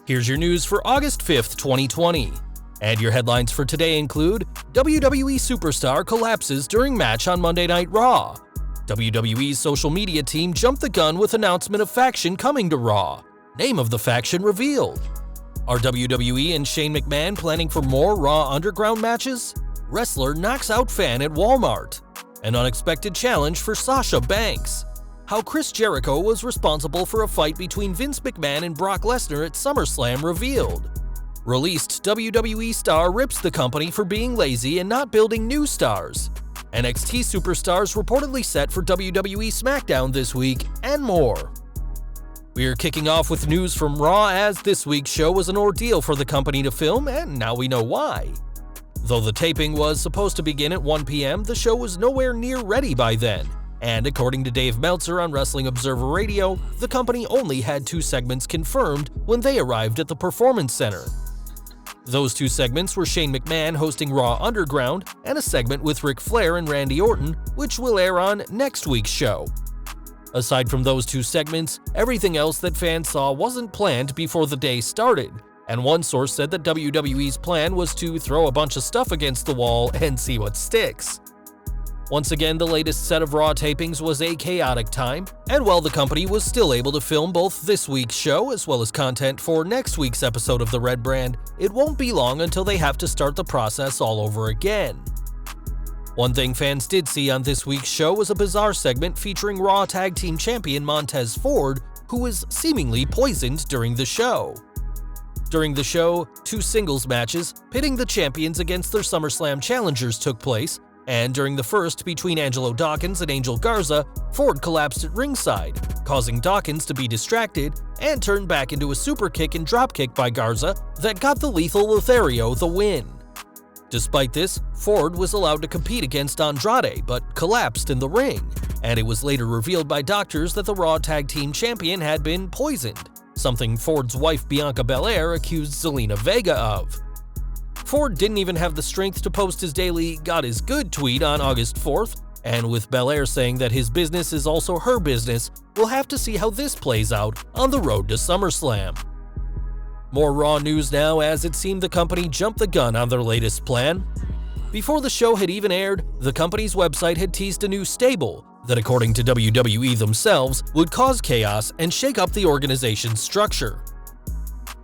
Here's your news for August 5th, 2020. And your headlines for today include WWE Superstar collapses during match on Monday Night Raw. WWE's social media team jumped the gun with announcement of faction coming to Raw. Name of the faction revealed. Are WWE and Shane McMahon planning for more Raw Underground matches? Wrestler knocks out fan at Walmart. An unexpected challenge for Sasha Banks. How Chris Jericho was responsible for a fight between Vince McMahon and Brock Lesnar at SummerSlam revealed. Released WWE star rips the company for being lazy and not building new stars. NXT superstars reportedly set for WWE SmackDown this week, and more. We're kicking off with news from Raw, as this week's show was an ordeal for the company to film, and now we know why. Though the taping was supposed to begin at 1 p.m., the show was nowhere near ready by then. And according to Dave Meltzer on Wrestling Observer Radio, the company only had 2 segments confirmed when they arrived at the Performance Center. Those 2 segments were Shane McMahon hosting Raw Underground and a segment with Ric Flair and Randy Orton, which will air on next week's show. Aside from those 2 segments, everything else that fans saw wasn't planned before the day started, and one source said that WWE's plan was to throw a bunch of stuff against the wall and see what sticks. Once again, the latest set of Raw tapings was a chaotic time, and while the company was still able to film both this week's show as well as content for next week's episode of The Red Brand, it won't be long until they have to start the process all over again. One thing fans did see on this week's show was a bizarre segment featuring Raw Tag Team Champion Montez Ford, who was seemingly poisoned during the show. During the show, 2 singles matches pitting the champions against their SummerSlam challengers took place, and during the first between Angelo Dawkins and Angel Garza, Ford collapsed at ringside, causing Dawkins to be distracted and turned back into a super kick and dropkick by Garza that got the Lethal Lothario the win. Despite this, Ford was allowed to compete against Andrade but collapsed in the ring, and it was later revealed by doctors that the Raw Tag Team Champion had been poisoned, something Ford's wife Bianca Belair accused Zelina Vega of. Ford didn't even have the strength to post his daily "God is good" tweet on August 4th, and with Belair saying that his business is also her business, we'll have to see how this plays out on the road to SummerSlam. More Raw news now, as it seemed the company jumped the gun on their latest plan. Before the show had even aired, the company's website had teased a new stable that, according to WWE themselves, would cause chaos and shake up the organization's structure.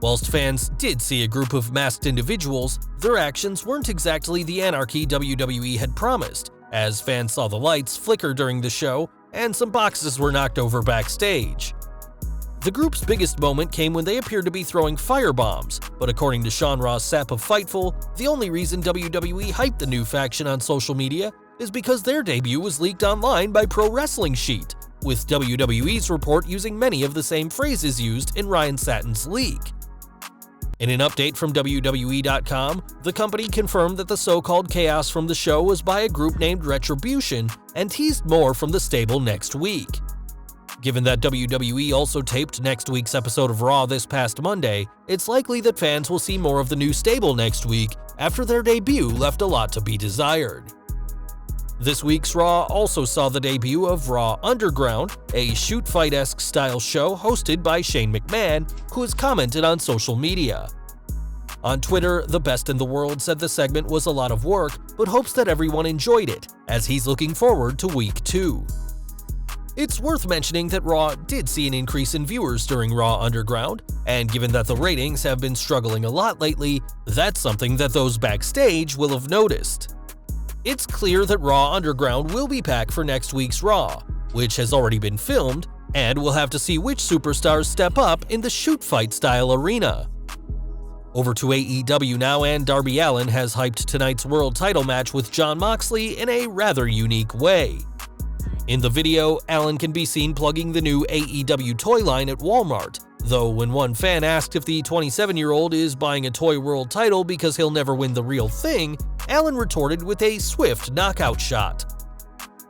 Whilst fans did see a group of masked individuals, their actions weren't exactly the anarchy WWE had promised, as fans saw the lights flicker during the show and some boxes were knocked over backstage. The group's biggest moment came when they appeared to be throwing firebombs, but according to Sean Ross Sapp of Fightful, the only reason WWE hyped the new faction on social media is because their debut was leaked online by Pro Wrestling Sheet, with WWE's report using many of the same phrases used in Ryan Satin's leak. In an update from WWE.com, the company confirmed that the so-called chaos from the show was by a group named Retribution and teased more from the stable next week. Given that WWE also taped next week's episode of Raw this past Monday, it's likely that fans will see more of the new stable next week after their debut left a lot to be desired. This week's Raw also saw the debut of Raw Underground, a shoot-fight-esque style show hosted by Shane McMahon, who has commented on social media. On Twitter, the Best in the World said the segment was a lot of work, but hopes that everyone enjoyed it, as he's looking forward to Week 2. It's worth mentioning that Raw did see an increase in viewers during Raw Underground, and given that the ratings have been struggling a lot lately, that's something that those backstage will have noticed. It's clear that Raw Underground will be back for next week's Raw, which has already been filmed, and we'll have to see which superstars step up in the shoot-fight style arena. Over to AEW now, and Darby Allin has hyped tonight's world title match with Jon Moxley in a rather unique way. In the video, Allin can be seen plugging the new AEW toy line at Walmart, though when one fan asked if the 27-year-old is buying a toy world title because he'll never win the real thing, Allin retorted with a swift knockout shot.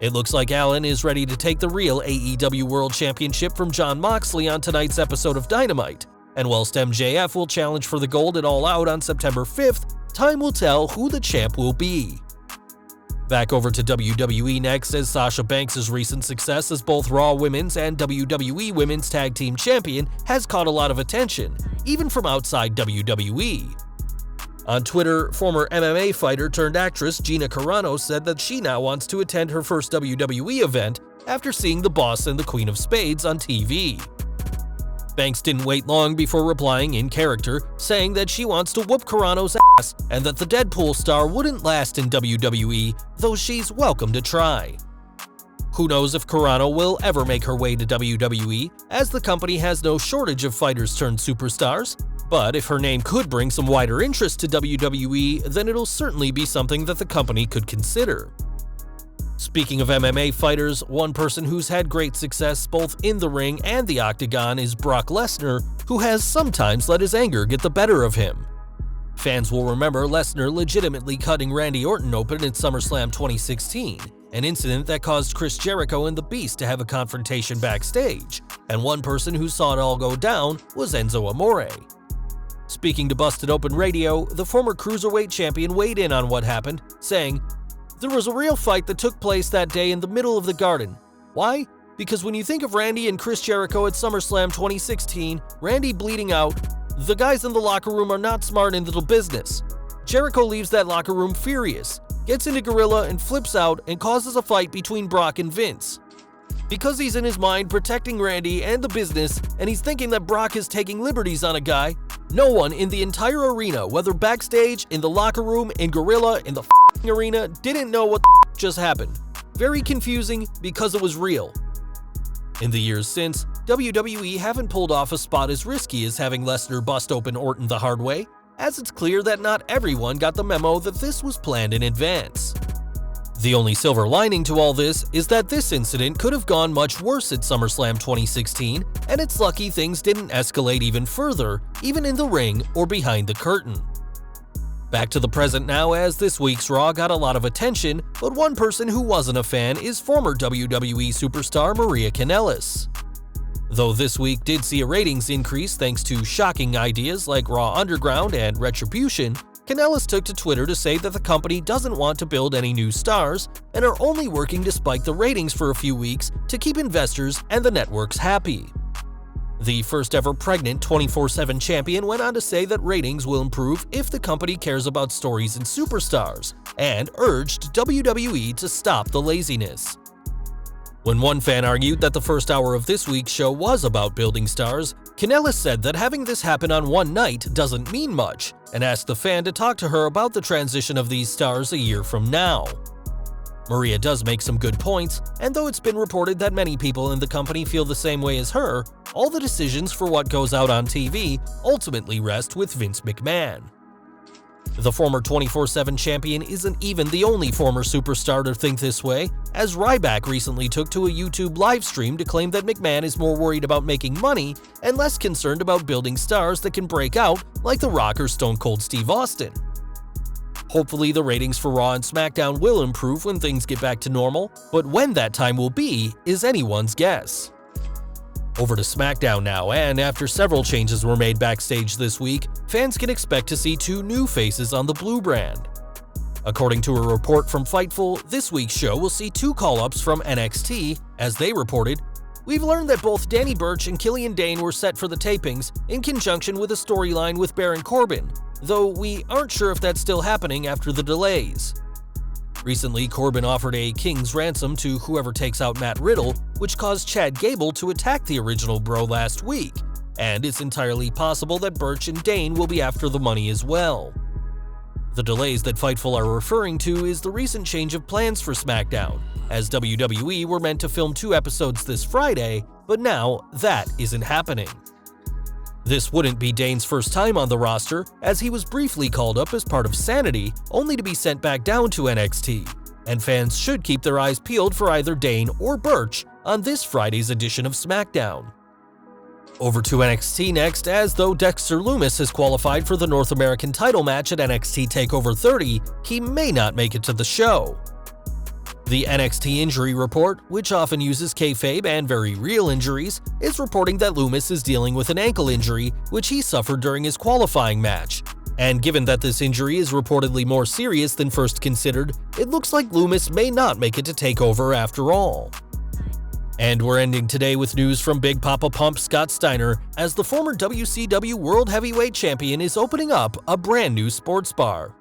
It looks like Allin is ready to take the real AEW World Championship from Jon Moxley on tonight's episode of Dynamite, and whilst MJF will challenge for the gold at All Out on September 5th, time will tell who the champ will be. Back over to WWE next, as Sasha Banks' recent success as both Raw Women's and WWE Women's Tag Team Champion has caught a lot of attention, even from outside WWE. On Twitter, former MMA fighter turned actress Gina Carano said that she now wants to attend her first WWE event after seeing the Boss and the Queen of Spades on TV. Banks didn't wait long before replying in character, saying that she wants to whoop Carano's ass and that the Deadpool star wouldn't last in WWE, though she's welcome to try. Who knows if Carano will ever make her way to WWE, as the company has no shortage of fighters turned superstars, but if her name could bring some wider interest to WWE, then it'll certainly be something that the company could consider. Speaking of MMA fighters, one person who's had great success both in the ring and the octagon is Brock Lesnar, who has sometimes let his anger get the better of him. Fans will remember Lesnar legitimately cutting Randy Orton open at SummerSlam 2016, an incident that caused Chris Jericho and The Beast to have a confrontation backstage, and one person who saw it all go down was Enzo Amore. Speaking to Busted Open Radio, the former Cruiserweight champion weighed in on what happened, saying, "There was a real fight that took place that day in the middle of the garden. Why? Because when you think of Randy and Chris Jericho at SummerSlam 2016, Randy bleeding out, the guys in the locker room are not smart in little business. Jericho leaves that locker room furious, gets into Gorilla and flips out and causes a fight between Brock and Vince. Because he's in his mind protecting Randy and the business, and he's thinking that Brock is taking liberties on a guy, no one in the entire arena, whether backstage, in the locker room, in Gorilla, in the arena, didn't know what just happened. Very confusing because it was real." In the years since, WWE haven't pulled off a spot as risky as having Lesnar bust open Orton the hard way, as it's clear that not everyone got the memo that this was planned in advance. The only silver lining to all this is that this incident could have gone much worse at SummerSlam 2016, and it's lucky things didn't escalate even further, even in the ring or behind the curtain. Back to the present now, as this week's Raw got a lot of attention, but one person who wasn't a fan is former WWE superstar Maria Kanellis. Though this week did see a ratings increase thanks to shocking ideas like Raw Underground and Retribution, Kanellis took to Twitter to say that the company doesn't want to build any new stars and are only working to spike the ratings for a few weeks to keep investors and the networks happy. The first ever pregnant 24/7 champion went on to say that ratings will improve if the company cares about stories and superstars, and urged WWE to stop the laziness. When one fan argued that the first hour of this week's show was about building stars, Kanellis said that having this happen on one night doesn't mean much, and asked the fan to talk to her about the transition of these stars a year from now. Maria does make some good points, and though it's been reported that many people in the company feel the same way as her, all the decisions for what goes out on TV ultimately rest with Vince McMahon. The former 24/7 champion isn't even the only former superstar to think this way, as Ryback recently took to a YouTube livestream to claim that McMahon is more worried about making money and less concerned about building stars that can break out like The Rock or Stone Cold Steve Austin. Hopefully the ratings for Raw and SmackDown will improve when things get back to normal, but when that time will be is anyone's guess. Over to SmackDown now, and after several changes were made backstage this week, fans can expect to see two new faces on the Blue brand. According to a report from Fightful, this week's show will see two call-ups from NXT, as they reported, "We've learned that both Danny Burch and Killian Dane were set for the tapings, in conjunction with a storyline with Baron Corbin, though we aren't sure if that's still happening after the delays." Recently, Corbin offered a king's ransom to whoever takes out Matt Riddle, which caused Chad Gable to attack the original Bro last week, and it's entirely possible that Burch and Dane will be after the money as well. The delays that Fightful are referring to is the recent change of plans for SmackDown, as WWE were meant to film 2 episodes this Friday, but now that isn't happening. This wouldn't be Dane's first time on the roster, as he was briefly called up as part of Sanity, only to be sent back down to NXT, and fans should keep their eyes peeled for either Dane or Burch on this Friday's edition of SmackDown. Over to NXT next, as though Dexter Lumis has qualified for the North American title match at NXT TakeOver 30, he may not make it to the show. The NXT injury report, which often uses kayfabe and very real injuries, is reporting that Lumis is dealing with an ankle injury, which he suffered during his qualifying match. And given that this injury is reportedly more serious than first considered, it looks like Loomis may not make it to TakeOver after all. And we're ending today with news from Big Papa Pump Scott Steiner, as the former WCW World Heavyweight Champion is opening up a brand new sports bar.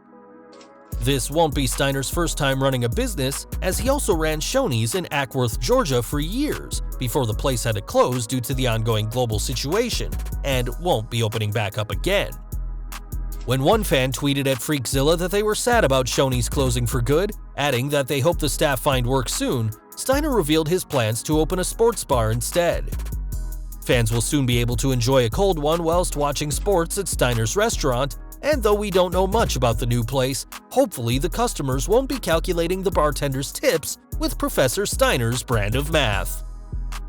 This won't be Steiner's first time running a business, as he also ran Shoney's in Ackworth, Georgia for years before the place had to close due to the ongoing global situation, and won't be opening back up again. When one fan tweeted at Freakzilla that they were sad about Shoney's closing for good, adding that they hope the staff find work soon, Steiner revealed his plans to open a sports bar instead. Fans will soon be able to enjoy a cold one whilst watching sports at Steiner's restaurant, and though we don't know much about the new place, hopefully the customers won't be calculating the bartender's tips with Professor Steiner's brand of math.